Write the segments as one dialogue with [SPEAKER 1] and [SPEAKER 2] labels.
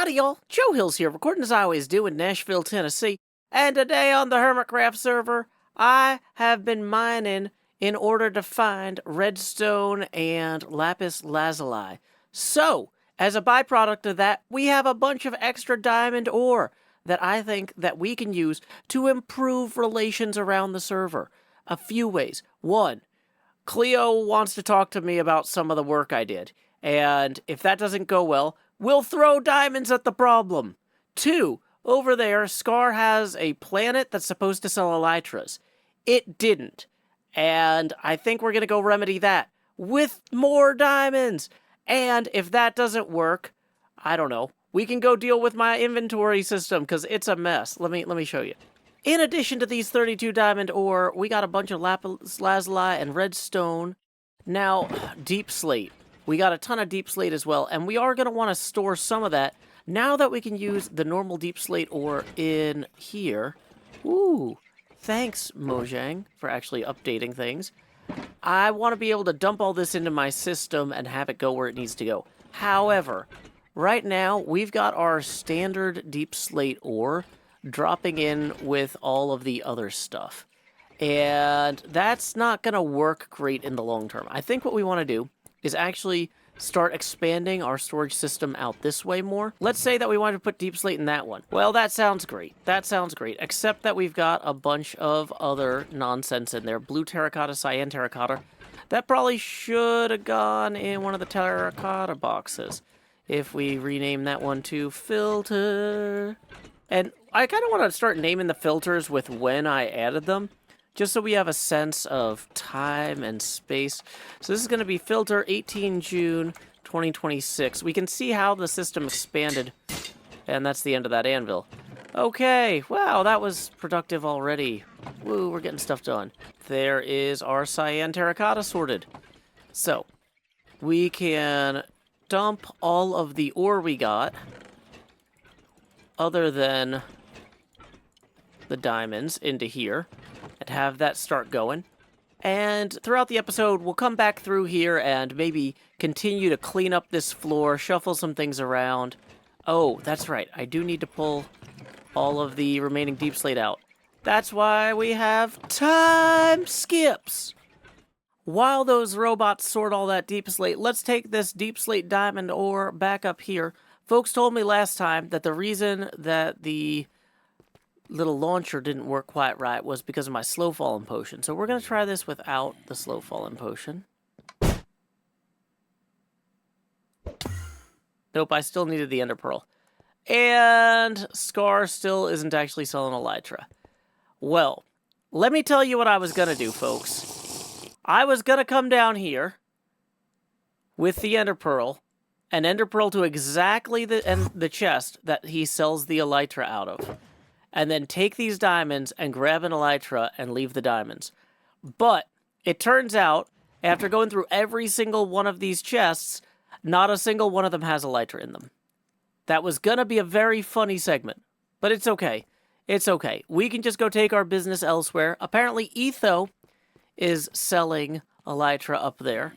[SPEAKER 1] Howdy, y'all. Joe Hills here, recording as I always do in Nashville, Tennessee. And today on the HermitCraft server, I have been mining in order to find redstone and lapis lazuli. So, as a byproduct of that, we have a bunch of extra diamond ore that I think that we can use to improve relations around the server. A few ways. One, Cleo wants to talk to me about some of the work I did. And if that doesn't go well, we'll throw diamonds at the problem. Two, over there, Scar has a planet that's supposed to sell elytras. It didn't. And I think we're going to go remedy that with more diamonds. And if that doesn't work, I don't know, we can go deal with my inventory system because it's a mess. Let me show you. In addition to these 32 diamond ore, we got a bunch of lapis lazuli and redstone. Now, deep slate. We got a ton of deep slate as well, and we are going to want to store some of that now that we can use the normal deep slate ore in here. Ooh, thanks, Mojang, for actually updating things. I want to be able to dump all this into my system and have it go where it needs to go. However, right now, we've got our standard deep slate ore dropping in with all of the other stuff. And that's not going to work great in the long term. I think what we want to do is actually start expanding our storage system out this way more. Let's say that we want to put deep slate in that one. Well, that sounds great. That sounds great, except that we've got a bunch of other nonsense in there. Blue terracotta, cyan terracotta. That probably should have gone in one of the terracotta boxes. If we rename that one to filter. And I kind of want to start naming the filters with when I added them, just so we have a sense of time and space. So this is going to be filter 18 June 2026. We can see how the system expanded, and that's the end of that anvil. Okay, wow, that was productive already. Woo, we're getting stuff done. There is our cyan terracotta sorted. So, we can dump all of the ore we got, other than the diamonds, into here, and have that start going. And throughout the episode, we'll come back through here and maybe continue to clean up this floor, shuffle some things around. Oh, that's right, I do need to pull all of the remaining deep slate out. That's why we have time skips. While those robots sort all that deep slate, let's take this deep slate diamond ore back up here. Folks told me last time that the reason that the little launcher didn't work quite right was because of my slow falling potion. So we're going to try this without the slow falling potion. Nope, I still needed the ender pearl. And Scar still isn't actually selling elytra. Well, let me tell you what I was going to do, folks. I was going to come down here with the ender pearl, an ender pearl to exactly the chest that he sells the elytra out of. And then take these diamonds and grab an elytra and leave the diamonds. But it turns out, after going through every single one of these chests, not a single one of them has elytra in them. That was gonna be a very funny segment, but it's okay. It's okay. We can just go take our business elsewhere. Apparently, Etho is selling elytra up there.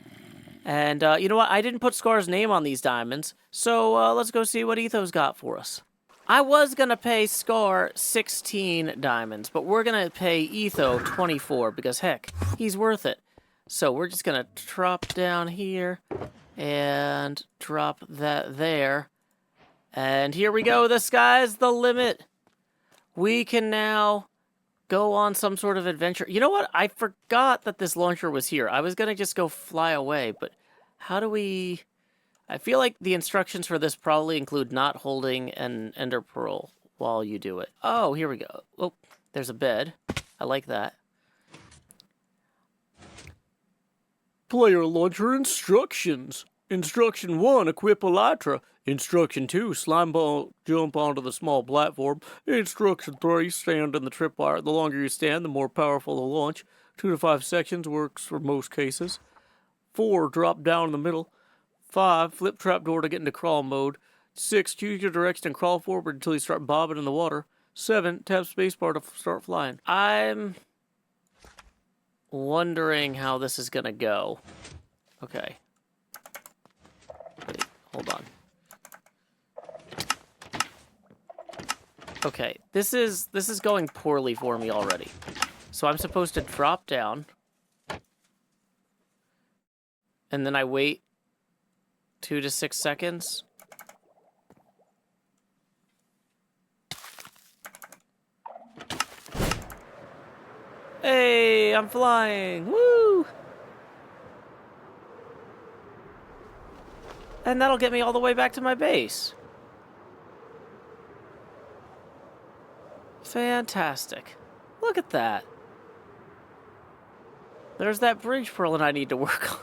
[SPEAKER 1] And you know what? I didn't put Scar's name on these diamonds, so let's go see what Etho's got for us. I was going to pay Scar 16 diamonds, but we're going to pay Etho 24 because, heck, he's worth it. So we're just going to drop down here and drop that there. And here we go. The sky's the limit. We can now go on some sort of adventure. You know what? I forgot that this launcher was here. I was going to just go fly away, but how do we... I feel like the instructions for this probably include not holding an ender pearl while you do it. Oh, here we go. Oh, there's a bed. I like that. Player launcher instructions. Instruction 1, equip elytra. Instruction 2, slime ball jump onto the small platform. Instruction 3, stand in the tripwire. The longer you stand, the more powerful the launch. 2 to 5 sections works for most cases. 4, drop down in the middle. 5, flip trapdoor to get into crawl mode. 6, choose your direction and crawl forward until you start bobbing in the water. 7, tap spacebar to start flying. I'm wondering how this is gonna go. Okay. Wait, hold on. Okay, this is going poorly for me already. So I'm supposed to drop down. And then I wait 2 to 6 seconds. Hey, I'm flying. Woo! And that'll get me all the way back to my base. Fantastic. Look at that. There's that bridge pearl that I need to work on.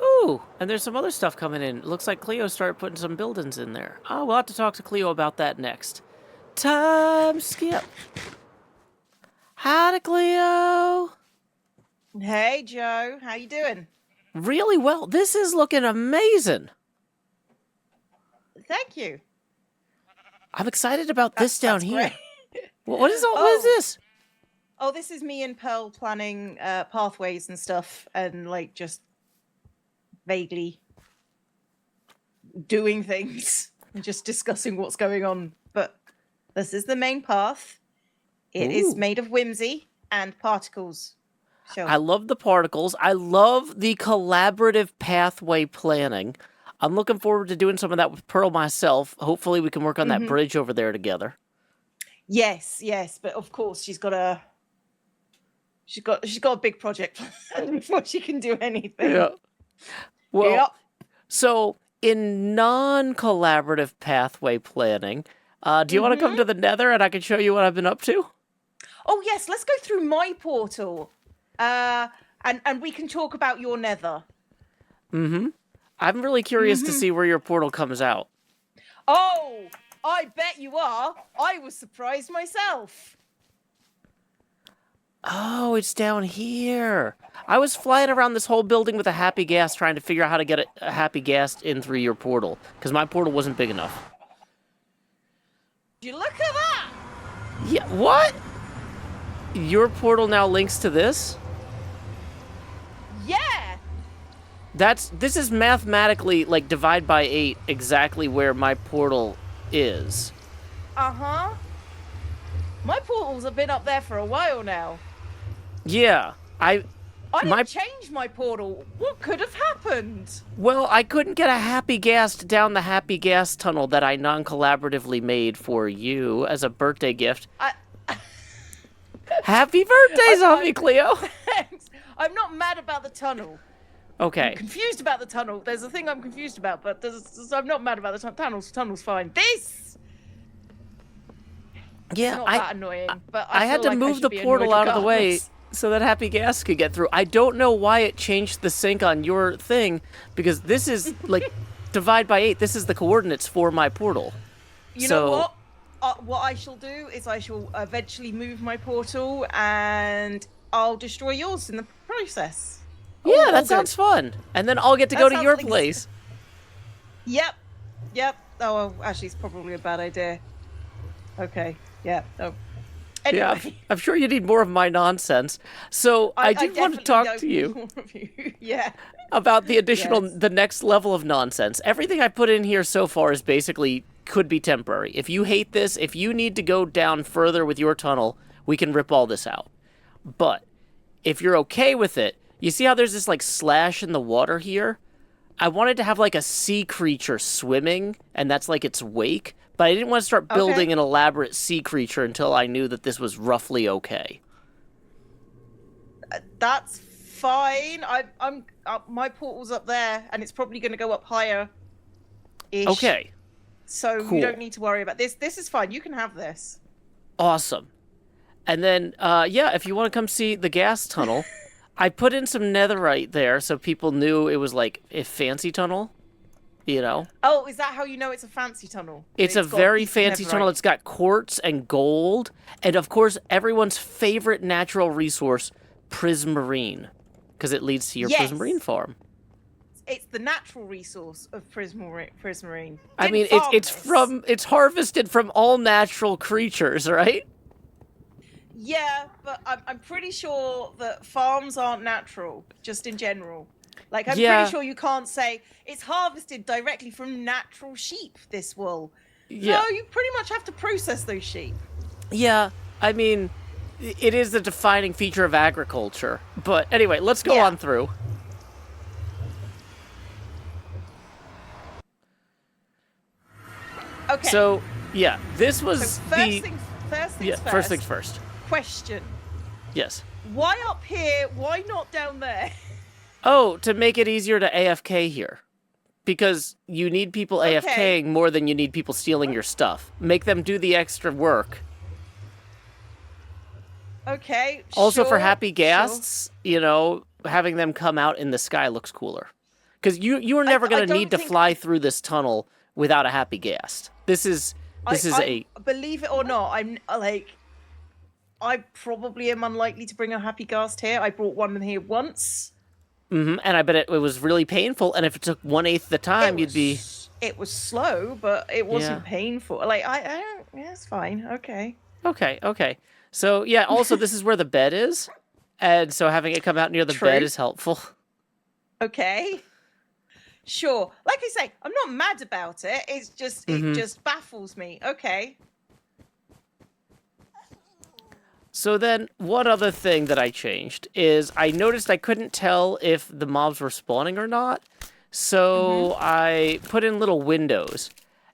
[SPEAKER 1] Ooh, and there's some other stuff coming in. It looks like Cleo started putting some buildings in there. Oh, we'll have to talk to Cleo about that next. Time skip. Howdy, Cleo.
[SPEAKER 2] Hey, Joe. How you doing?
[SPEAKER 1] Really well. This is looking amazing.
[SPEAKER 2] Thank you.
[SPEAKER 1] I'm excited about this down here.
[SPEAKER 2] Great.
[SPEAKER 1] What is this?
[SPEAKER 2] Oh, this is me and Pearl planning pathways and stuff, and like just vaguely doing things and just discussing what's going on. But this is the main path. It is made of whimsy and particles. So
[SPEAKER 1] I love the particles. I love the collaborative pathway planning. I'm looking forward to doing some of that with Pearl myself. Hopefully we can work on that bridge over there together.
[SPEAKER 2] Yes, but of course she's got a big project before she can do anything.
[SPEAKER 1] Yeah. Well, so in non-collaborative pathway planning, do you want to come to the nether and I can show you what I've been up to?
[SPEAKER 2] Oh, yes, let's go through my portal. And we can talk about your nether.
[SPEAKER 1] I'm really curious to see where your portal comes out.
[SPEAKER 2] Oh, I bet you are. I was surprised myself.
[SPEAKER 1] Oh, it's down here. I was flying around this whole building with a happy gas trying to figure out how to get a happy gas in through your portal, because my portal wasn't big enough.
[SPEAKER 2] You look at that!
[SPEAKER 1] Yeah, what? Your portal now links to this?
[SPEAKER 2] Yeah!
[SPEAKER 1] This is mathematically, like, divide by 8 exactly where my portal is.
[SPEAKER 2] Uh-huh. My portals have been up there for a while now.
[SPEAKER 1] Yeah,
[SPEAKER 2] I didn't change my portal. What could have happened?
[SPEAKER 1] Well, I couldn't get a happy gas down the happy gas tunnel that I non-collaboratively made for you as a birthday gift. Happy birthday, Zombie Cleo!
[SPEAKER 2] Thanks. I'm not mad about the tunnel.
[SPEAKER 1] Okay.
[SPEAKER 2] I'm confused about the tunnel. There's a thing I'm confused about, but I'm not mad about the tunnel. Tunnel's fine. This!
[SPEAKER 1] Yeah,
[SPEAKER 2] not that annoying, but
[SPEAKER 1] I had to move the portal out of the way so that happy gas could get through. I don't know why it changed the sync on your thing, because this is, like, divide by 8. This is the coordinates for my portal.
[SPEAKER 2] You know what? What I shall do is I shall eventually move my portal, and I'll destroy yours in the process.
[SPEAKER 1] Yeah, that sounds fun. And then I'll get to go to your place.
[SPEAKER 2] Yep. Oh, well, actually, it's probably a bad idea. Okay. Yeah. Oh. Anyway.
[SPEAKER 1] Yeah, I'm sure you need more of my nonsense. So I did want to talk to you.
[SPEAKER 2] Yeah.
[SPEAKER 1] About the additional, the next level of nonsense. Everything I put in here so far is basically could be temporary. If you hate this, if you need to go down further with your tunnel, we can rip all this out. But if you're okay with it, you see how there's this like slash in the water here? I wanted to have like a sea creature swimming, and that's like its wake. But I didn't want to start building an elaborate sea creature until I knew that this was roughly okay.
[SPEAKER 2] That's fine. I'm my portal's up there, and it's probably going to go up higher.
[SPEAKER 1] Okay.
[SPEAKER 2] So
[SPEAKER 1] cool.
[SPEAKER 2] You don't need to worry about this. This is fine. You can have this.
[SPEAKER 1] Awesome. And then, yeah, if you want to come see the gas tunnel, I put in some netherite there so people knew it was like a fancy tunnel. You know?
[SPEAKER 2] Oh, is that how you know it's a fancy tunnel?
[SPEAKER 1] It's a very fancy tunnel. It's got quartz and gold. And, of course, everyone's favorite natural resource, prismarine. Because it leads to your prismarine farm.
[SPEAKER 2] It's the natural resource of prismarine.
[SPEAKER 1] I mean, it's harvested from all natural creatures, right?
[SPEAKER 2] Yeah, but I'm pretty sure that farms aren't natural, just in general. Like, I'm pretty sure you can't say it's harvested directly from natural sheep, this wool.
[SPEAKER 1] Yeah.
[SPEAKER 2] No, you pretty much have to process those sheep.
[SPEAKER 1] Yeah, I mean, it is the defining feature of agriculture. But anyway, let's go on through.
[SPEAKER 2] Okay.
[SPEAKER 1] So, yeah, this was
[SPEAKER 2] first things
[SPEAKER 1] first.
[SPEAKER 2] Question.
[SPEAKER 1] Yes.
[SPEAKER 2] Why up here? Why not down there?
[SPEAKER 1] Oh, to make it easier to AFK here. Because you need people AFKing more than you need people stealing your stuff. Make them do the extra work.
[SPEAKER 2] Okay.
[SPEAKER 1] Also, for happy guests, you know, having them come out in the sky looks cooler. Because you are never going to need to fly through this tunnel without a happy guest. This is
[SPEAKER 2] believe it or not, I probably am unlikely to bring a happy ghast here. I brought one here once.
[SPEAKER 1] And I bet it was really painful. And if it took 1/8 the time, you'd be.
[SPEAKER 2] It was slow, but it wasn't painful. Like I don't. Yeah, it's fine. Okay.
[SPEAKER 1] Okay. So yeah. Also, this is where the bed is, and so having it come out near the bed is helpful.
[SPEAKER 2] Okay. Sure. Like I say, I'm not mad about it. It's just it just baffles me. Okay.
[SPEAKER 1] So then, one other thing that I changed is I noticed I couldn't tell if the mobs were spawning or not. So I put in little windows.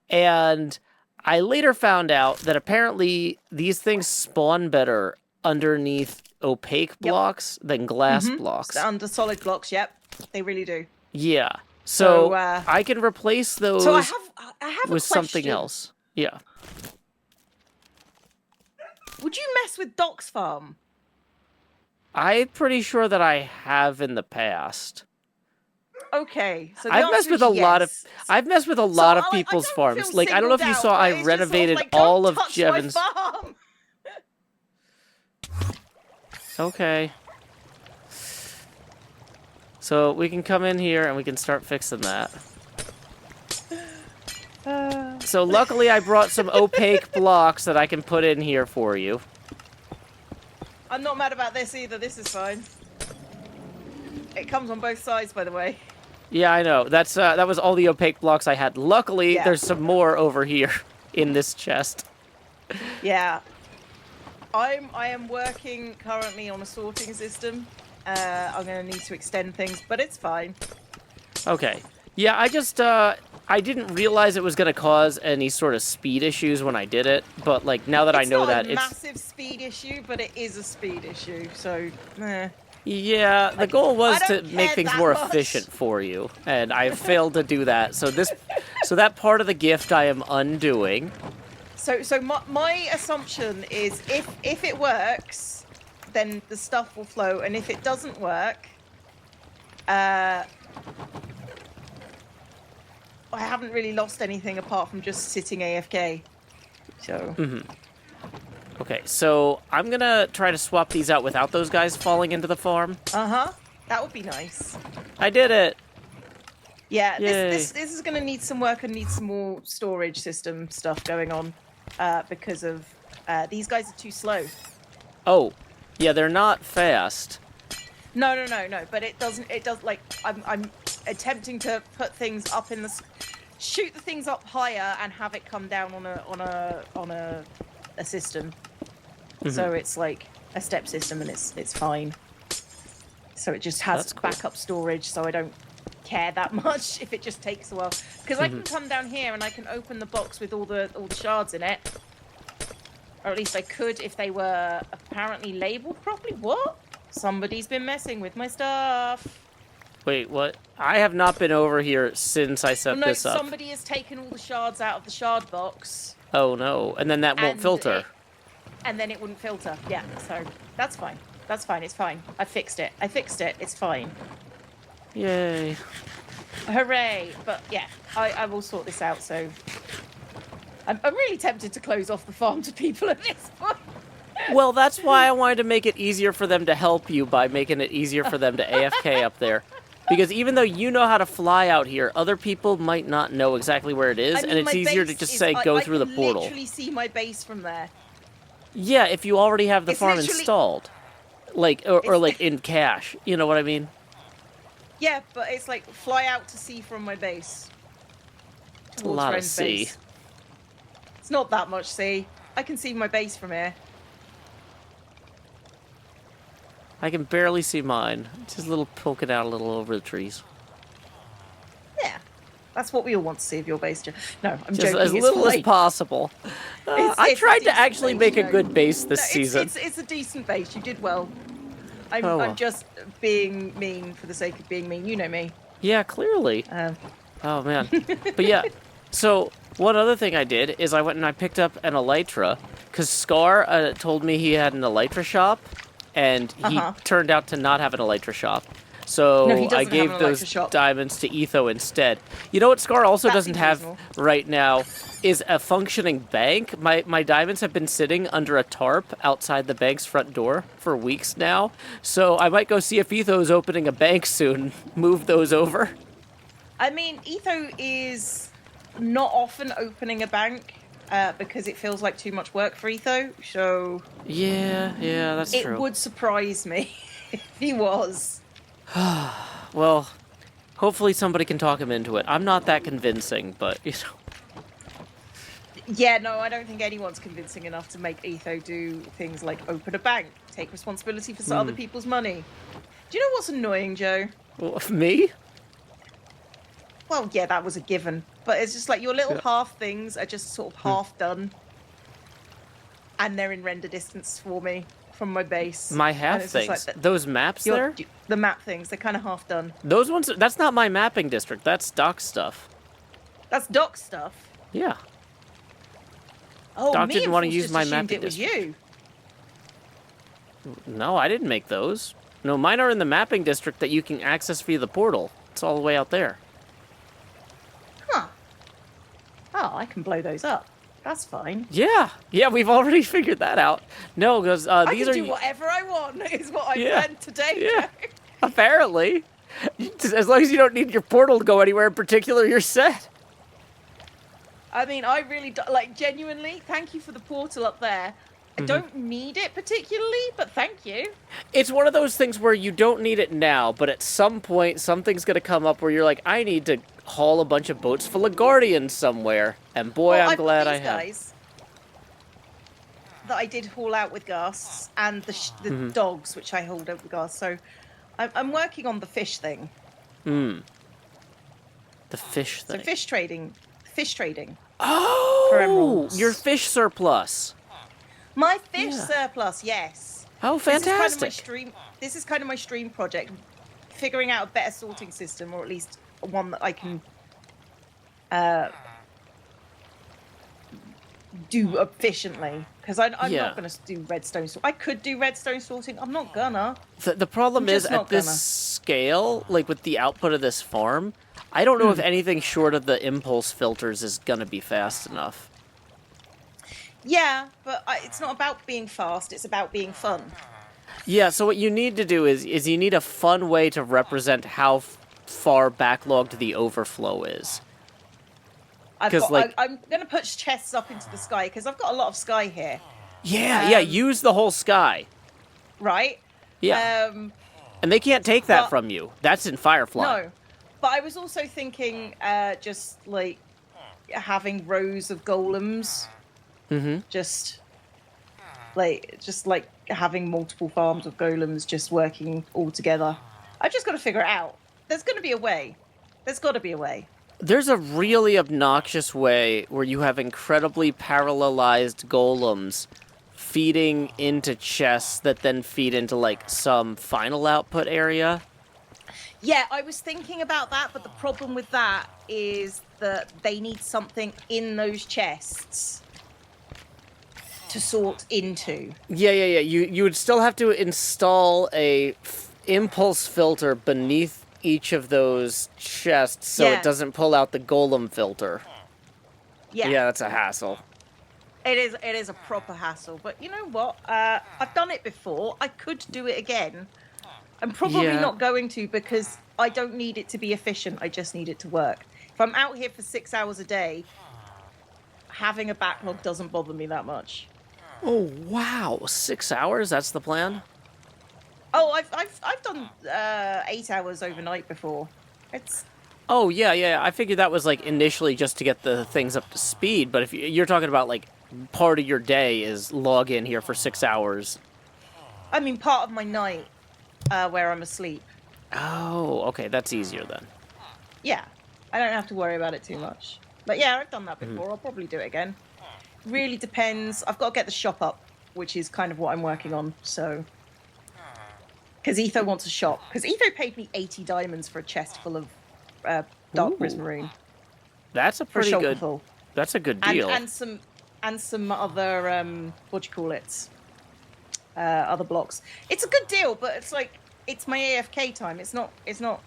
[SPEAKER 1] And I later found out that apparently these things spawn better underneath opaque blocks than glass blocks.
[SPEAKER 2] Under solid blocks, yep. They really do.
[SPEAKER 1] Yeah. So I can replace those
[SPEAKER 2] I have
[SPEAKER 1] with something else. Yeah.
[SPEAKER 2] Would you mess with Doc's farm?
[SPEAKER 1] I'm pretty sure that I have in the past.
[SPEAKER 2] Okay, so
[SPEAKER 1] I've messed with a lot of people's farms. Like I don't know if you saw, I renovated all of Jevon's. Okay. So we can come in here and we can start fixing that. So luckily I brought some opaque blocks that I can put in here for you.
[SPEAKER 2] I'm not mad about this either. This is fine. It comes on both sides, by the way.
[SPEAKER 1] Yeah, I know. That was all the opaque blocks I had. Luckily, there's some more over here in this chest.
[SPEAKER 2] Yeah. I am working currently on a sorting system. I'm going to need to extend things, but it's fine.
[SPEAKER 1] Okay. Yeah, I didn't realize it was going to cause any sort of speed issues when I did it, but like now that I know that
[SPEAKER 2] it's not a massive speed issue, but it is a speed issue. So,
[SPEAKER 1] yeah, the goal was to make things more efficient for you, and I failed to do that. So that part of the gift I am undoing.
[SPEAKER 2] So my assumption is if it works, then the stuff will flow, and if it doesn't work, I haven't really lost anything apart from just sitting AFK. So.
[SPEAKER 1] Okay, so I'm gonna try to swap these out without those guys falling into the farm.
[SPEAKER 2] That would be nice.
[SPEAKER 1] I did it.
[SPEAKER 2] Yeah, this is gonna need some work and need some more storage system stuff going on, because of these guys are too slow.
[SPEAKER 1] Oh, yeah, they're not fast.
[SPEAKER 2] No. But it does like I'm attempting to put things up in the shoot the things up higher and have it come down on a system. So it's like a step system and it's fine. So it just has backup storage, so I don't care that much if it just takes a while. Because I can come down here and I can open the box with all the shards in it. Or at least I could if they were apparently labeled properly. What? Somebody's been messing with my stuff.
[SPEAKER 1] Wait, what? I have not been over here since I set this up.
[SPEAKER 2] Somebody has taken all the shards out of the shard box.
[SPEAKER 1] Oh no, and then that won't filter.
[SPEAKER 2] And then it wouldn't filter. Yeah, so that's fine. That's fine, it's fine. I fixed it. It's fine.
[SPEAKER 1] Yay.
[SPEAKER 2] Hooray. But yeah, I will sort this out, so... I'm really tempted to close off the farm to people at this point.
[SPEAKER 1] Well, that's why I wanted to make it easier for them to help you by making it easier for them to AFK up there. Because even though you know how to fly out here, other people might not know exactly where it is, and it's easier to just say, go through the portal.
[SPEAKER 2] I can literally see my base from there.
[SPEAKER 1] Yeah, if you already have the farm installed. Like, or like in cache. You know what I mean?
[SPEAKER 2] Yeah, but it's like fly out to sea from my base.
[SPEAKER 1] A lot of sea.
[SPEAKER 2] It's not that much, see? I can see my base from here.
[SPEAKER 1] I can barely see mine. It's just a little poking out a little over the trees.
[SPEAKER 2] Yeah. That's what we all want to see of your base, Joe. No, I'm
[SPEAKER 1] Just
[SPEAKER 2] joking.
[SPEAKER 1] as
[SPEAKER 2] It's
[SPEAKER 1] little as
[SPEAKER 2] fine.
[SPEAKER 1] possible. I
[SPEAKER 2] It's a
[SPEAKER 1] tried to
[SPEAKER 2] decent
[SPEAKER 1] actually
[SPEAKER 2] base,
[SPEAKER 1] make a
[SPEAKER 2] Joe.
[SPEAKER 1] good base this
[SPEAKER 2] No,
[SPEAKER 1] season.
[SPEAKER 2] It's a decent base. You did well.
[SPEAKER 1] Oh, well.
[SPEAKER 2] I'm just being mean for the sake of being mean. You know me.
[SPEAKER 1] Yeah, clearly. Oh, man. But yeah, so one other thing I did is I went and I picked up an Elytra, because Scar told me he had an Elytra shop, and he turned out to not have an Elytra shop. So
[SPEAKER 2] No, he doesn't
[SPEAKER 1] I
[SPEAKER 2] have
[SPEAKER 1] gave
[SPEAKER 2] an
[SPEAKER 1] those
[SPEAKER 2] Elytra shop.
[SPEAKER 1] diamonds to Etho instead. You know what Scar also
[SPEAKER 2] That
[SPEAKER 1] doesn't
[SPEAKER 2] seems
[SPEAKER 1] have
[SPEAKER 2] reasonable.
[SPEAKER 1] right now is a functioning bank. My diamonds have been sitting under a tarp outside the bank's front door for weeks now. So I might go see if Etho's opening a bank soon. Move those over.
[SPEAKER 2] I mean, Etho is not often opening a bank because it feels like too much work for Etho. So
[SPEAKER 1] Yeah, that's true.
[SPEAKER 2] it would surprise me if he was.
[SPEAKER 1] Well, hopefully somebody can talk him into it. I'm not that convincing, but, you know.
[SPEAKER 2] Yeah, no, I don't think anyone's convincing enough to make Etho do things like open a bank, take responsibility for other people's money. Do you know what's annoying, Joe?
[SPEAKER 1] Well, me?
[SPEAKER 2] Well, yeah, that was a given. But it's just like your little half things are just sort of half done. And they're in render distance for me from my base.
[SPEAKER 1] My
[SPEAKER 2] And
[SPEAKER 1] half
[SPEAKER 2] it's just
[SPEAKER 1] things.
[SPEAKER 2] like
[SPEAKER 1] Those maps there?
[SPEAKER 2] the map things, they're kind of half done.
[SPEAKER 1] Those ones, that's not my mapping district. That's Doc stuff.
[SPEAKER 2] That's doc stuff.
[SPEAKER 1] Yeah.
[SPEAKER 2] Oh,
[SPEAKER 1] Doc
[SPEAKER 2] me
[SPEAKER 1] didn't
[SPEAKER 2] and
[SPEAKER 1] want to
[SPEAKER 2] Fools
[SPEAKER 1] use
[SPEAKER 2] just
[SPEAKER 1] my
[SPEAKER 2] assumed
[SPEAKER 1] mapping
[SPEAKER 2] it was
[SPEAKER 1] district.
[SPEAKER 2] you.
[SPEAKER 1] No, I didn't make those. No, mine are in the mapping district that you can access via the portal. It's all the way out there.
[SPEAKER 2] Huh. Oh, I can blow those up. That's fine.
[SPEAKER 1] Yeah, we've already figured that out. No, because
[SPEAKER 2] I
[SPEAKER 1] these
[SPEAKER 2] can
[SPEAKER 1] are...
[SPEAKER 2] do whatever I want, is what I
[SPEAKER 1] Yeah.
[SPEAKER 2] learned today,
[SPEAKER 1] Yeah.
[SPEAKER 2] Joe.
[SPEAKER 1] Apparently. As long as you don't need your portal to go anywhere in particular, you're set.
[SPEAKER 2] I mean, I really do, like, genuinely, thank you for the portal up there. I don't need it particularly, but thank you.
[SPEAKER 1] It's one of those things where you don't need it now, but at some point, something's going to come up where you're like, I need to haul a bunch of boats full of Guardians somewhere. And boy,
[SPEAKER 2] Well,
[SPEAKER 1] I'm glad I
[SPEAKER 2] these
[SPEAKER 1] have.
[SPEAKER 2] guys that I did haul out with Gus, and the dogs, which I hauled out with Gus. So I'm working on the fish thing.
[SPEAKER 1] The fish
[SPEAKER 2] So
[SPEAKER 1] thing.
[SPEAKER 2] fish trading. For
[SPEAKER 1] Oh,
[SPEAKER 2] emeralds.
[SPEAKER 1] your fish surplus.
[SPEAKER 2] My fish
[SPEAKER 1] Yeah.
[SPEAKER 2] surplus, yes.
[SPEAKER 1] Oh, fantastic.
[SPEAKER 2] This is kind of my stream project, figuring out a better sorting system, or at least one that I can do efficiently. Because I'm not going to do redstone sorting. I could do redstone sorting. I'm not gonna.
[SPEAKER 1] The problem
[SPEAKER 2] I'm
[SPEAKER 1] is,
[SPEAKER 2] just
[SPEAKER 1] at
[SPEAKER 2] not
[SPEAKER 1] this
[SPEAKER 2] gonna.
[SPEAKER 1] scale, like with the output of this farm, I don't know if anything short of the impulse filters is going to be fast enough.
[SPEAKER 2] Yeah, but it's not about being fast. It's about being fun.
[SPEAKER 1] Yeah, so what you need to do is you need a fun way to represent how far backlogged the overflow is.
[SPEAKER 2] I'm
[SPEAKER 1] 'Cause, like-
[SPEAKER 2] going to put chests up into the sky because I've got a lot of sky here,
[SPEAKER 1] Yeah, use the whole sky.
[SPEAKER 2] right?
[SPEAKER 1] Yeah. And they can't take that
[SPEAKER 2] but-
[SPEAKER 1] from you. That's in Firefly.
[SPEAKER 2] No, but I was also thinking just like having rows of golems. Just like having multiple farms of golems just working all together. I've just got to figure it out. There's going to be a way. There's got to be a way.
[SPEAKER 1] There's a really obnoxious way where you have incredibly parallelized golems feeding into chests that then feed into, like, some final output area.
[SPEAKER 2] Yeah, I was thinking about that, but the problem with that is that they need something in those chests to sort into.
[SPEAKER 1] Yeah. You would still have to install a impulse filter beneath each of those chests so
[SPEAKER 2] Yeah.
[SPEAKER 1] it doesn't pull out the golem filter.
[SPEAKER 2] Yeah,
[SPEAKER 1] Yeah, that's a hassle.
[SPEAKER 2] it is a proper hassle. But you know what? I've done it before. I could do it again. I'm probably
[SPEAKER 1] Yeah.
[SPEAKER 2] not going to because I don't need it to be efficient. I just need it to work. If I'm out here for 6 hours a day, having a backlog doesn't bother me that much.
[SPEAKER 1] Oh, wow. 6 hours? That's the plan?
[SPEAKER 2] Oh, I've done 8 hours overnight before. It's
[SPEAKER 1] Oh, yeah, yeah. I figured that was, like, initially just to get the things up to speed, but if you're talking about, like, part of your day is log in here for 6 hours.
[SPEAKER 2] I mean, part of my night where I'm asleep.
[SPEAKER 1] Oh, okay, that's easier then.
[SPEAKER 2] Yeah, I don't have to worry about it too much. But yeah, I've done that before. I'll probably do it again. Really depends. I've got to get the shop up, which is kind of what I'm working on. So, because Etho wants a shop. Because Etho paid me 80 diamonds for a chest full of dark prismarine.
[SPEAKER 1] That's a
[SPEAKER 2] For a
[SPEAKER 1] pretty
[SPEAKER 2] shulker
[SPEAKER 1] good.
[SPEAKER 2] full.
[SPEAKER 1] That's a good deal.
[SPEAKER 2] And some other what do you call it? Other blocks. It's a good deal, but it's like it's my AFK time. It's not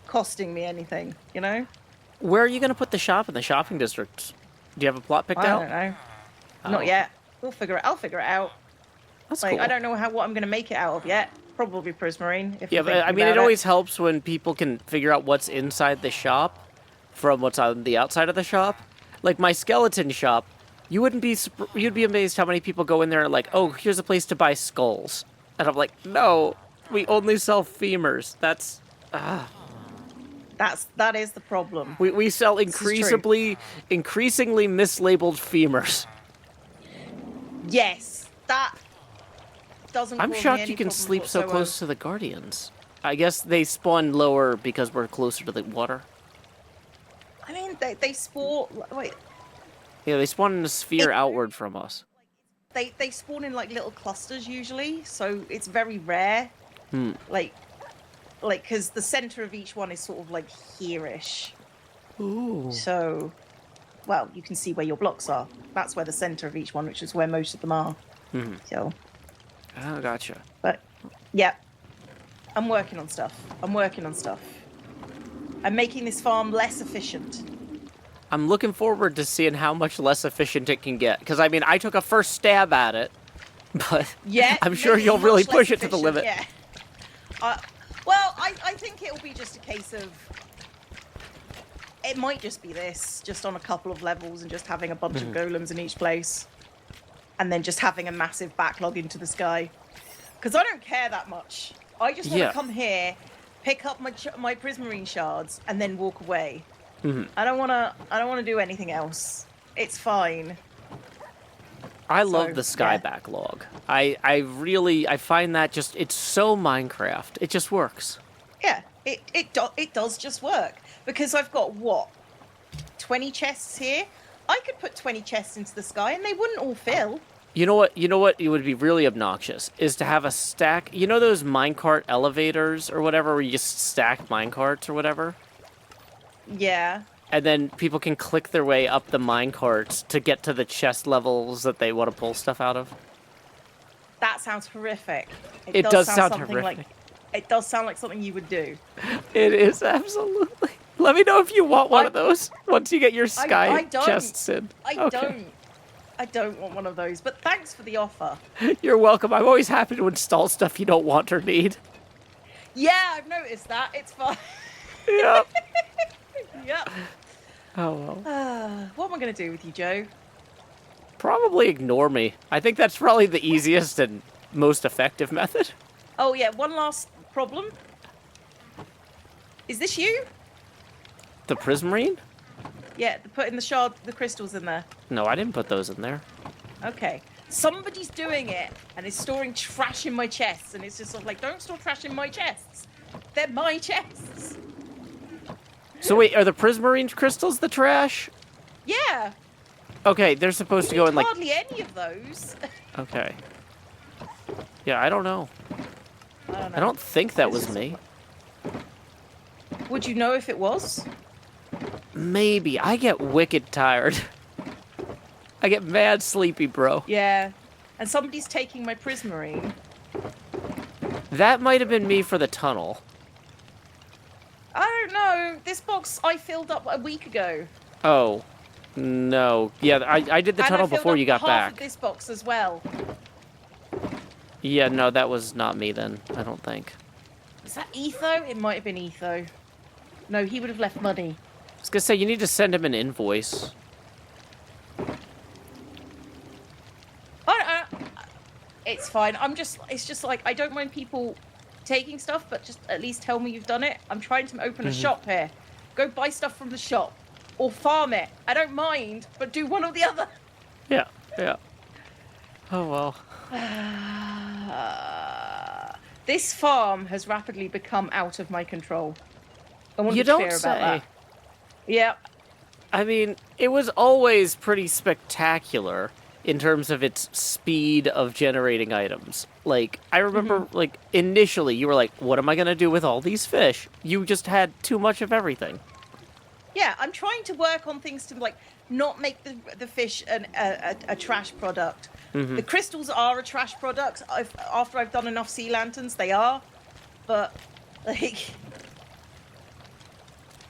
[SPEAKER 2] costing me anything, you know?
[SPEAKER 1] Where are you going to put the shop in the shopping district? Do you have a plot picked out?
[SPEAKER 2] I don't know.
[SPEAKER 1] Oh.
[SPEAKER 2] Not yet. I'll figure it out.
[SPEAKER 1] That's
[SPEAKER 2] Like
[SPEAKER 1] cool.
[SPEAKER 2] I don't know what I'm going to make it out of yet. Probably prismarine.
[SPEAKER 1] Yeah, but I mean, it always helps when people can figure out what's inside the shop from what's on the outside of the shop. Like my skeleton shop, you'd be amazed how many people go in there and like, oh, here's a place to buy skulls, and I'm like, no, we only sell femurs. That
[SPEAKER 2] is the problem.
[SPEAKER 1] we sell increasingly mislabeled femurs.
[SPEAKER 2] Yes, that doesn't.
[SPEAKER 1] I'm
[SPEAKER 2] cause me
[SPEAKER 1] shocked
[SPEAKER 2] any
[SPEAKER 1] you can
[SPEAKER 2] problems
[SPEAKER 1] sleep so
[SPEAKER 2] whatsoever.
[SPEAKER 1] close to the guardians. I guess they spawn lower because we're closer to the water.
[SPEAKER 2] I mean, they spawn. Wait,
[SPEAKER 1] Yeah, they spawn in a sphere outward from us.
[SPEAKER 2] they spawn in like little clusters usually, so it's very rare. Like because the center of each one is sort of like here-ish.
[SPEAKER 1] Ooh.
[SPEAKER 2] So, well, you can see where your blocks are. That's where the center of each one, which is where most of them are. So,
[SPEAKER 1] Oh, gotcha.
[SPEAKER 2] but yeah, I'm working on stuff. I'm making this farm less efficient.
[SPEAKER 1] I'm looking forward to seeing how much less efficient it can get. Because, I mean, I took a first stab at it, but
[SPEAKER 2] Yeah,
[SPEAKER 1] I'm sure
[SPEAKER 2] maybe
[SPEAKER 1] you'll
[SPEAKER 2] much
[SPEAKER 1] really
[SPEAKER 2] less
[SPEAKER 1] push it to the
[SPEAKER 2] efficient,
[SPEAKER 1] limit.
[SPEAKER 2] Yeah. Well, I think it'll be just a case of... It might just be this, just on a couple of levels and just having a bunch of golems in each place. And then just having a massive backlog into the sky. Because I don't care that much. I just want to come here, pick up my prismarine shards, and then walk away. I don't want to do anything else. It's fine.
[SPEAKER 1] I love the sky backlog. I find that it's so Minecraft. It just works.
[SPEAKER 2] Yeah, it does just work. Because I've got, 20 chests here? I could put 20 chests into the sky and they wouldn't all fill.
[SPEAKER 1] You know what? It would be really obnoxious is to have a stack. You know those minecart elevators or whatever, where you just stack minecarts or whatever.
[SPEAKER 2] Yeah.
[SPEAKER 1] And then people can click their way up the minecarts to get to the chest levels that they want to pull stuff out of.
[SPEAKER 2] That sounds horrific.
[SPEAKER 1] It does sound
[SPEAKER 2] something
[SPEAKER 1] horrific.
[SPEAKER 2] Like, it does sound like something you would do.
[SPEAKER 1] It is, absolutely. Let me know if you want one of those once you get your sky
[SPEAKER 2] I don't.
[SPEAKER 1] chests in.
[SPEAKER 2] I don't want one of those, but thanks for the offer.
[SPEAKER 1] You're welcome. I'm always happy to install stuff you don't want or need.
[SPEAKER 2] Yeah, I've noticed that. It's fine.
[SPEAKER 1] Yep.
[SPEAKER 2] Yep.
[SPEAKER 1] Oh, well.
[SPEAKER 2] What am I going to do with you, Joe?
[SPEAKER 1] Probably ignore me. I think that's probably the easiest and most effective method.
[SPEAKER 2] Oh, yeah, one last problem. Is this you?
[SPEAKER 1] The prismarine?
[SPEAKER 2] Yeah, putting the crystals in there.
[SPEAKER 1] No, I didn't put those in there.
[SPEAKER 2] Okay. Somebody's doing it and is storing trash in my chests, and it's just sort of like, don't store trash in my chests. They're my chests.
[SPEAKER 1] So wait, are the prismarine crystals the trash?
[SPEAKER 2] Yeah.
[SPEAKER 1] Okay, they're supposed to go in like...
[SPEAKER 2] Hardly any of those.
[SPEAKER 1] Okay. Yeah, I don't know.
[SPEAKER 2] I don't know.
[SPEAKER 1] I don't think that was me.
[SPEAKER 2] Would you know if it was?
[SPEAKER 1] Maybe. I get wicked tired. I get mad sleepy, bro.
[SPEAKER 2] Yeah. And somebody's taking my prismarine.
[SPEAKER 1] That might have been me for the tunnel.
[SPEAKER 2] I don't know. This box I filled up a week ago.
[SPEAKER 1] Oh. No. Yeah, I did the
[SPEAKER 2] And
[SPEAKER 1] tunnel
[SPEAKER 2] I filled
[SPEAKER 1] before
[SPEAKER 2] up
[SPEAKER 1] you got
[SPEAKER 2] half
[SPEAKER 1] back.
[SPEAKER 2] of this box as well.
[SPEAKER 1] Yeah, no, that was not me then, I don't think.
[SPEAKER 2] Is that Etho? It might have been Etho. No, he would have left money.
[SPEAKER 1] I was gonna say, you need to send him an invoice.
[SPEAKER 2] It's fine. It's just like, I don't mind people taking stuff, but just at least tell me you've done it. I'm trying to open a shop here. Go buy stuff from the shop. Or farm it. I don't mind, but do one or the other.
[SPEAKER 1] Yeah, yeah. Oh, well.
[SPEAKER 2] This farm has rapidly become out of my control. I want to
[SPEAKER 1] You
[SPEAKER 2] be
[SPEAKER 1] don't
[SPEAKER 2] clear
[SPEAKER 1] say.
[SPEAKER 2] about that. Yeah.
[SPEAKER 1] I mean, it was always pretty spectacular in terms of its speed of generating items. Like, I remember, like, initially you were like, what am I going to do with all these fish? You just had too much of everything.
[SPEAKER 2] Yeah, I'm trying to work on things to, like, not make the fish a trash product. The crystals are a trash product. After I've done enough sea lanterns, they are. But, like...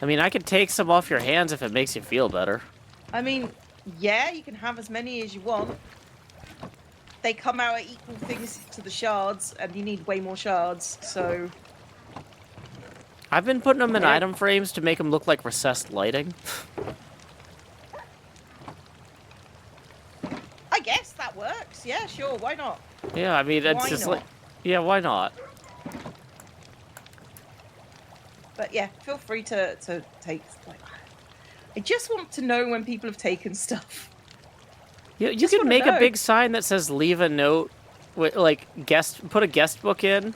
[SPEAKER 1] I mean, I could take some off your hands if it makes you feel better.
[SPEAKER 2] I mean, yeah, you can have as many as you want. They come out at equal things to the shards, and you need way more shards, so...
[SPEAKER 1] I've been putting them in item frames to make them look like recessed lighting.
[SPEAKER 2] I guess that works. Yeah, sure. Why not?
[SPEAKER 1] Yeah, I mean, it's
[SPEAKER 2] Why
[SPEAKER 1] just
[SPEAKER 2] not?
[SPEAKER 1] like... Yeah, why not?
[SPEAKER 2] But yeah, feel free to take... Like, I just want to know when people have taken stuff.
[SPEAKER 1] You
[SPEAKER 2] Just
[SPEAKER 1] could
[SPEAKER 2] wanna
[SPEAKER 1] make a
[SPEAKER 2] know.
[SPEAKER 1] big sign that says "Leave a note," with like put a guest book in.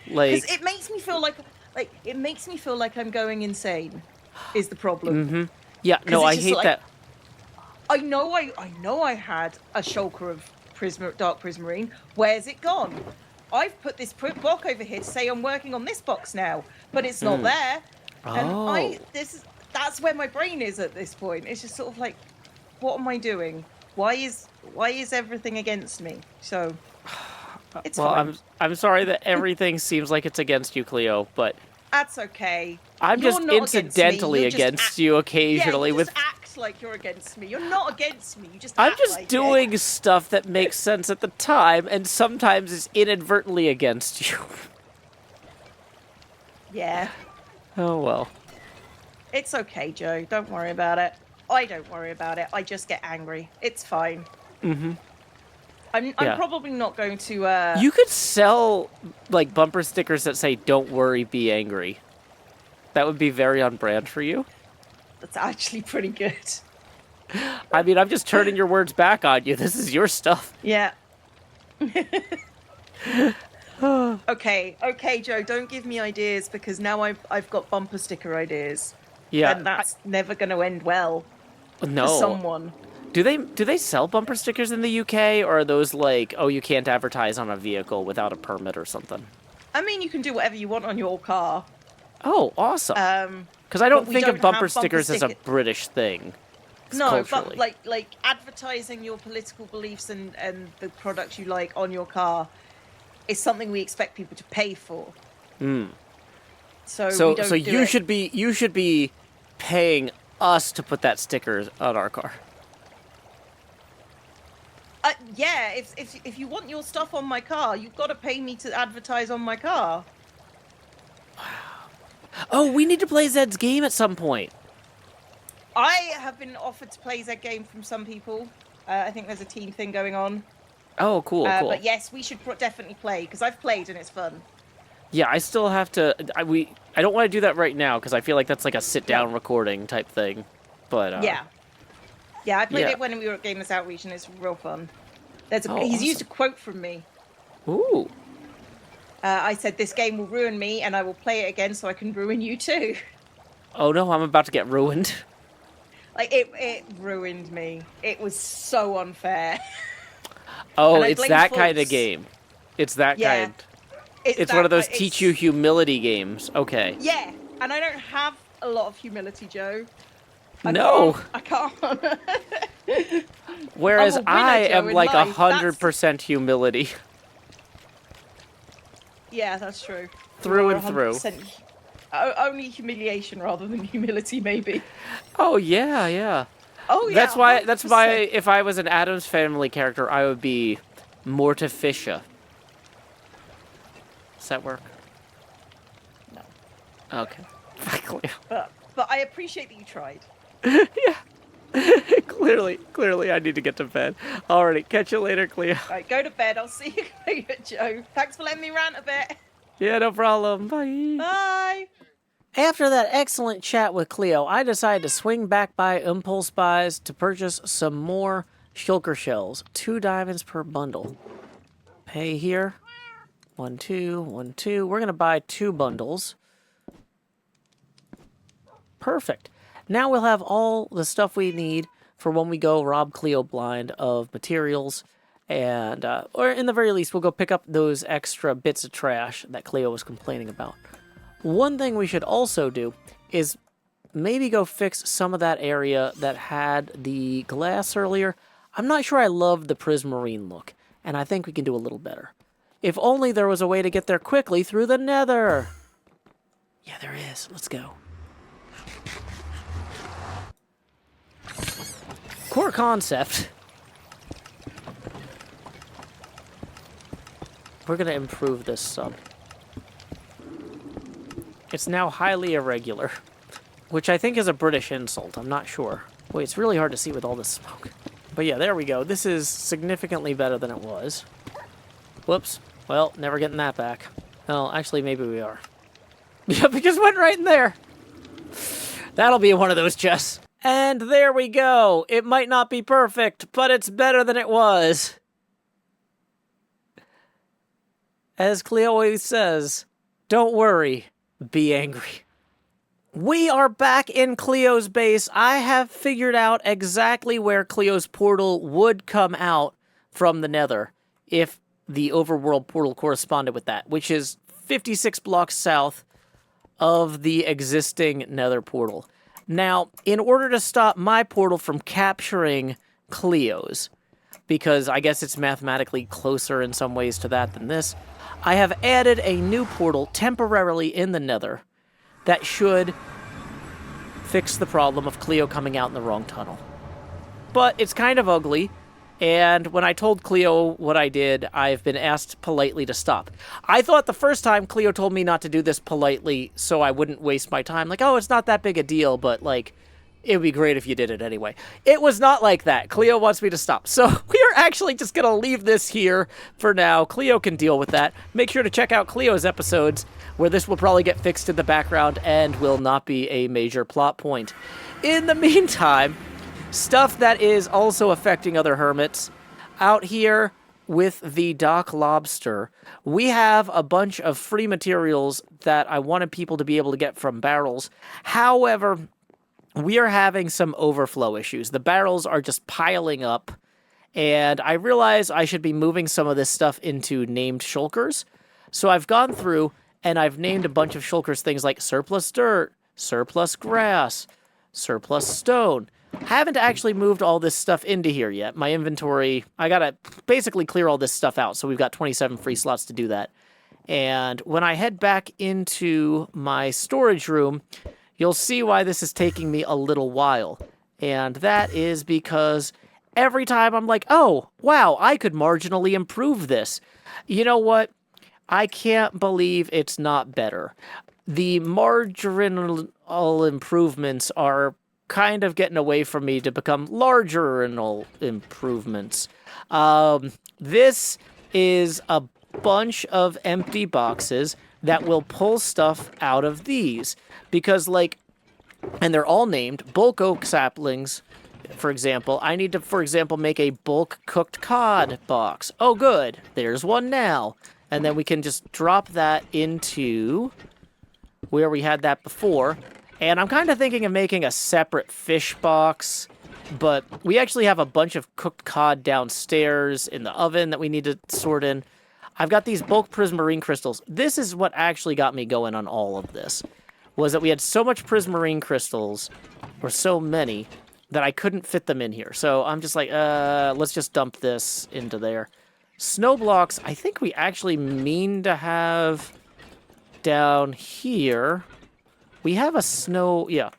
[SPEAKER 1] Like,
[SPEAKER 2] Because it makes me feel like I'm going insane. Is the problem?
[SPEAKER 1] yeah, no,
[SPEAKER 2] it's
[SPEAKER 1] I
[SPEAKER 2] just
[SPEAKER 1] hate
[SPEAKER 2] like-
[SPEAKER 1] that.
[SPEAKER 2] I know I had a shulker of dark prismarine. Where's it gone? I've put this block over here to say I'm working on this box now, but it's not there.
[SPEAKER 1] Oh.
[SPEAKER 2] And that's where my brain is at this point. It's just sort of like, what am I doing? Why is everything against me? So it's
[SPEAKER 1] Well,
[SPEAKER 2] fine.
[SPEAKER 1] I'm sorry that everything seems like it's against you, Cleo, but
[SPEAKER 2] That's okay.
[SPEAKER 1] I'm
[SPEAKER 2] You're
[SPEAKER 1] just
[SPEAKER 2] not against me,
[SPEAKER 1] incidentally
[SPEAKER 2] you're just
[SPEAKER 1] against you occasionally
[SPEAKER 2] yeah, you
[SPEAKER 1] with.
[SPEAKER 2] just act like you're against me. You're not against me. You just
[SPEAKER 1] I'm
[SPEAKER 2] act
[SPEAKER 1] just
[SPEAKER 2] like
[SPEAKER 1] doing
[SPEAKER 2] it.
[SPEAKER 1] stuff that makes sense at the time, and sometimes is inadvertently against you.
[SPEAKER 2] Yeah.
[SPEAKER 1] Oh well.
[SPEAKER 2] It's okay, Joe. Don't worry about it. I don't worry about it. I just get angry. It's fine. I'm
[SPEAKER 1] Yeah.
[SPEAKER 2] probably not going to
[SPEAKER 1] You could sell like bumper stickers that say "Don't worry, be angry." That would be very on brand for you.
[SPEAKER 2] That's actually pretty good.
[SPEAKER 1] I mean, I'm just turning your words back on you. This is your stuff.
[SPEAKER 2] Yeah. Okay, Joe, don't give me ideas because now I've got bumper sticker ideas.
[SPEAKER 1] Yeah.
[SPEAKER 2] And that's never going to end well
[SPEAKER 1] No.
[SPEAKER 2] for someone.
[SPEAKER 1] Do they sell bumper stickers in the UK, or are those like, oh, you can't advertise on a vehicle without a permit or something?
[SPEAKER 2] I mean, you can do whatever you want on your car.
[SPEAKER 1] Oh, awesome. Because I
[SPEAKER 2] but
[SPEAKER 1] don't
[SPEAKER 2] we
[SPEAKER 1] think
[SPEAKER 2] don't
[SPEAKER 1] of bumper
[SPEAKER 2] have bumper
[SPEAKER 1] stickers as a
[SPEAKER 2] sticker-
[SPEAKER 1] British thing.
[SPEAKER 2] No,
[SPEAKER 1] culturally.
[SPEAKER 2] but like advertising your political beliefs and the products you like on your car is something we expect people to pay for. So we don't
[SPEAKER 1] So
[SPEAKER 2] do
[SPEAKER 1] you
[SPEAKER 2] it.
[SPEAKER 1] should be paying us to put that sticker on our car.
[SPEAKER 2] Yeah, if you want your stuff on my car, you've got to pay me to advertise on my car.
[SPEAKER 1] Oh, we need to play Zed's game at some point.
[SPEAKER 2] I have been offered to play that game from some people. I think there's a team thing going on.
[SPEAKER 1] Oh, cool.
[SPEAKER 2] But yes, we should definitely play because I've played and it's fun.
[SPEAKER 1] Yeah, I still have to. I don't want to do that right now because I feel like that's like a sit-down recording type thing. But
[SPEAKER 2] Yeah, I played
[SPEAKER 1] yeah.
[SPEAKER 2] it when we were at Gamers Outreach and it's real fun. He's
[SPEAKER 1] awesome.
[SPEAKER 2] used a quote from me.
[SPEAKER 1] ooh,
[SPEAKER 2] I said, "This game will ruin me, and I will play it again so I can ruin you too."
[SPEAKER 1] oh no, I'm about to get ruined.
[SPEAKER 2] Like it ruined me. It was so unfair.
[SPEAKER 1] Oh,
[SPEAKER 2] And I
[SPEAKER 1] it's
[SPEAKER 2] blame
[SPEAKER 1] that kind of
[SPEAKER 2] Fultz.
[SPEAKER 1] game. It's that
[SPEAKER 2] Yeah.
[SPEAKER 1] kind. It's one of those teach you humility games. Okay.
[SPEAKER 2] Yeah, and I don't have a lot of humility, Joe.
[SPEAKER 1] No.
[SPEAKER 2] I can't.
[SPEAKER 1] Whereas
[SPEAKER 2] I'm a winner,
[SPEAKER 1] I
[SPEAKER 2] Joe,
[SPEAKER 1] am
[SPEAKER 2] in
[SPEAKER 1] like
[SPEAKER 2] life.
[SPEAKER 1] 100% humility.
[SPEAKER 2] Yeah, that's true.
[SPEAKER 1] Through
[SPEAKER 2] You're
[SPEAKER 1] and through.
[SPEAKER 2] 100% Only humiliation rather than humility, maybe.
[SPEAKER 1] Oh yeah.
[SPEAKER 2] Oh yeah.
[SPEAKER 1] That's why
[SPEAKER 2] 100%.
[SPEAKER 1] if I was an Addams Family character, I would be Mortificia. Does that work?
[SPEAKER 2] No.
[SPEAKER 1] Okay.
[SPEAKER 2] But I appreciate that you tried.
[SPEAKER 1] Clearly I need to get to bed. Alrighty, catch you later, Cleo.
[SPEAKER 2] Right, go to bed. I'll see you later, Joe. Thanks for letting me rant a bit.
[SPEAKER 1] Yeah, no problem. Bye.
[SPEAKER 2] Bye.
[SPEAKER 1] After that excellent chat with Cleo, I decided to swing back by Impulse Buys to purchase some more Shulker shells. 2 diamonds per bundle. Pay here. 1, 2, 1, 2. We're going to buy 2 bundles. Perfect. Now we'll have all the stuff we need for when we go rob Cleo blind of materials. And, or in the very least, we'll go pick up those extra bits of trash that Cleo was complaining about. One thing we should also do is maybe go fix some of that area that had the glass earlier. I'm not sure I love the prismarine look, and I think we can do a little better. If only there was a way to get there quickly through the nether. Yeah, there is. Let's go. Core concept. We're going to improve this sub. It's now highly irregular, which I think is a British insult. I'm not sure. Wait, it's really hard to see with all this smoke. But yeah, there we go. This is significantly better than it was. Whoops. Well, never getting that back. Well, actually, maybe we are. Yep, it just went right in there. That'll be one of those chests. And there we go. It might not be perfect, but it's better than it was. As Cleo always says, don't worry, be angry. We are back in Cleo's base. I have figured out exactly where Cleo's portal would come out from the nether if the overworld portal corresponded with that, which is 56 blocks south of the existing nether portal. Now, in order to stop my portal from capturing Cleo's, because I guess it's mathematically closer in some ways to that than this, I have added a new portal temporarily in the nether that should fix the problem of Cleo coming out in the wrong tunnel. But it's kind of ugly, and when I told Cleo what I did, I've been asked politely to stop. I thought the first time Cleo told me not to do this politely so I wouldn't waste my time. Like, oh, it's not that big a deal, but, like, it would be great if you did it anyway. It was not like that. Cleo wants me to stop. So we are actually just going to leave this here for now. Cleo can deal with that. Make sure to check out Cleo's episodes, where this will probably get fixed in the background and will not be a major plot point. In the meantime, stuff that is also affecting other hermits. Out here with the dock lobster, we have a bunch of free materials that I wanted people to be able to get from barrels. However, we are having some overflow issues. The barrels are just piling up, and I realize I should be moving some of this stuff into named shulkers. So I've gone through and I've named a bunch of shulkers things like surplus dirt, surplus grass, surplus stone. Haven't actually moved all this stuff into here yet. My inventory, I gotta basically clear all this stuff out, so we've got 27 free slots to do that. And when I head back into my storage room, you'll see why this is taking me a little while. And that is because every time I'm like, oh, wow, I could marginally improve this. You know what? I can't believe it's not better. The marginal improvements are kind of getting away from me to become larger improvements. This is a bunch of empty boxes that will pull stuff out of these. Because, like, and they're all named bulk oak saplings, for example. I need to, for example, make a bulk cooked cod box. Oh, good. There's one now. And then we can just drop that into where we had that before. And I'm kind of thinking of making a separate fish box, but we actually have a bunch of cooked cod downstairs in the oven that we need to sort in. I've got these bulk prismarine crystals. This is what actually got me going on all of this, was that we had so much prismarine crystals, or so many, that I couldn't fit them in here. So I'm just like, let's just dump this into there. Snow blocks, I think we actually mean to have down here. We have a snow, yeah.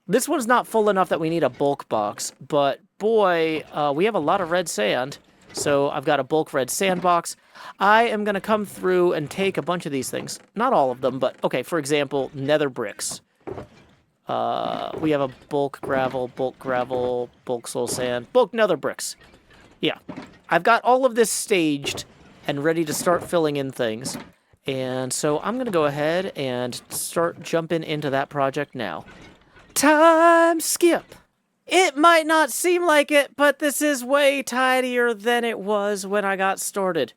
[SPEAKER 1] This one's not full enough that we need a bulk box, but boy, we have a lot of red sand. So I've got a bulk red sand box. I am going to come through and take a bunch of these things. Not all of them, but okay, for example, nether bricks. We have a bulk gravel, bulk soul sand, bulk nether bricks. Yeah, I've got all of this staged and ready to start filling in things. And so I'm going to go ahead and start jumping into that project now. Time skip! It might not seem like it, but this is way tidier than it was when I got started.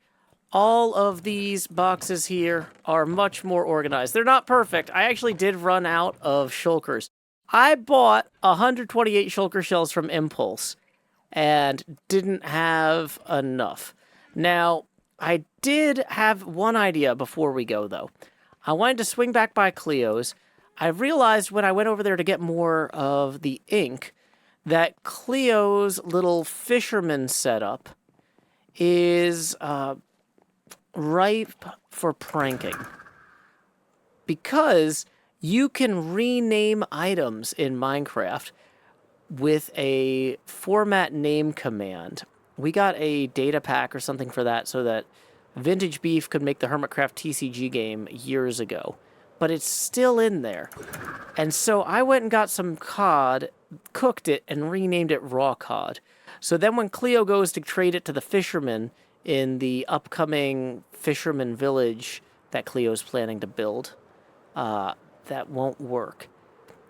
[SPEAKER 1] All of these boxes here are much more organized. They're not perfect. I actually did run out of shulkers. I bought 128 shulker shells from Impulse and didn't have enough. Now, I did have one idea before we go, though. I wanted to swing back by Cleo's. I realized when I went over there to get more of the ink that Cleo's little fisherman setup is ripe for pranking. Because you can rename items in Minecraft with a format name command. We got a data pack or something for that so that Vintage Beef could make the HermitCraft TCG game years ago. But it's still in there. And so I went and got some cod, cooked it, and renamed it Raw Cod. So then when Cleo goes to trade it to the fisherman in the upcoming fisherman village that Cleo's planning to build, that won't work.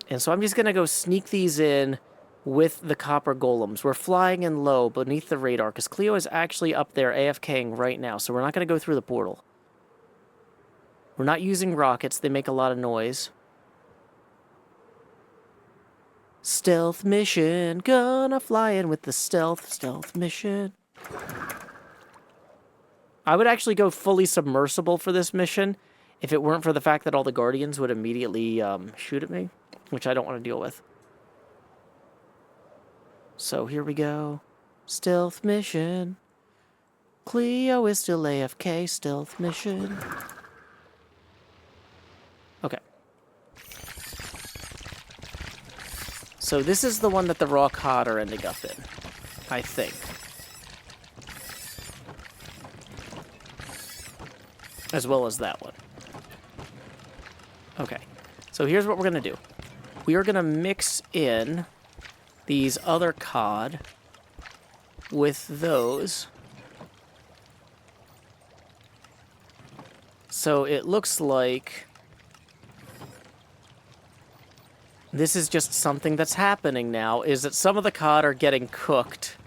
[SPEAKER 1] And so I'm just going to go sneak these in with the copper golems. We're flying in low beneath the radar because Cleo is actually up there AFKing right now, so we're not going to go through the portal. We're not using rockets. They make a lot of noise. Stealth mission. Gonna fly in with the stealth mission. I would actually go fully submersible for this mission if it weren't for the fact that all the guardians would immediately shoot at me, which I don't want to deal with. So here we go. Stealth mission. Cleo is still AFK. Stealth mission. Okay. So this is the one that the raw cod are ending up in, I think. As well as that one. Okay. So here's what we're going to do. We are going to mix in these other cod with those. So it looks like this is just something that's happening now, is that some of the cod are getting cooked.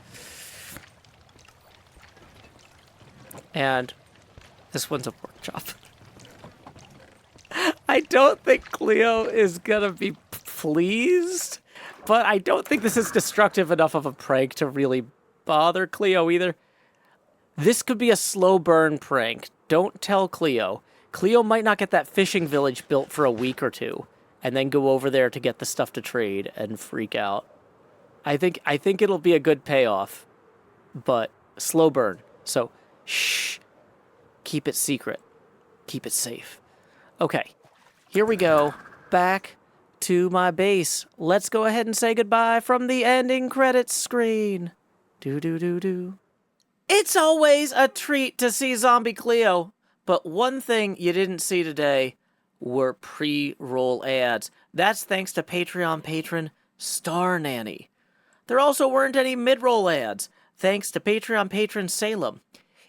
[SPEAKER 1] And this one's a pork chop. I don't think Cleo is gonna be pleased, but I don't think this is destructive enough of a prank to really bother Cleo either. This could be a slow burn prank. Don't tell Cleo. Cleo might not get that fishing village built for a week or two, and then go over there to get the stuff to trade and freak out. I think it'll be a good payoff, but slow burn. So, shh. Keep it secret. Keep it safe. Okay, here we go. Back to my base. Let's go ahead and say goodbye from the ending credits screen. Do. It's always a treat to see Zombie Cleo, but one thing you didn't see today were pre-roll ads. That's thanks to Patreon patron Star Nanny. There also weren't any mid-roll ads, thanks to Patreon patron Salem.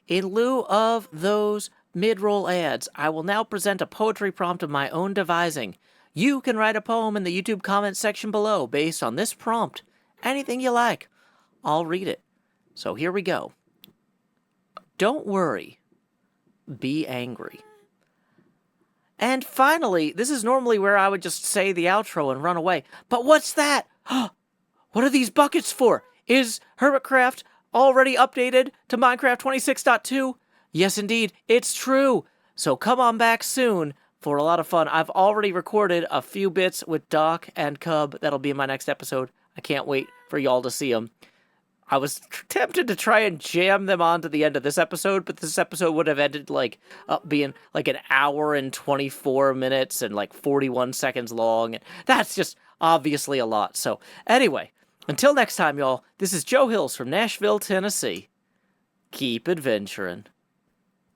[SPEAKER 1] In lieu of those mid-roll ads, I will now present a poetry prompt of my own devising. You can write a poem in the YouTube comments section below based on this prompt. Anything you like. I'll read it. So here we go. Don't worry. Be angry. And finally, this is normally where I would just say the outro and run away. But what's that? What are these buckets for? Is HermitCraft already updated to Minecraft 26.2? Yes, indeed, it's true. So come on back soon for a lot of fun. I've already recorded a few bits with Doc and Cub. That'll be in my next episode. I can't wait for y'all to see them. I was tempted to try and jam them onto the end of this episode, but this episode would have ended up being like an hour and 24 minutes and like 41 seconds long. And that's just obviously a lot. So anyway, until next time, y'all, this is Joe Hills from Nashville, Tennessee. Keep adventuring.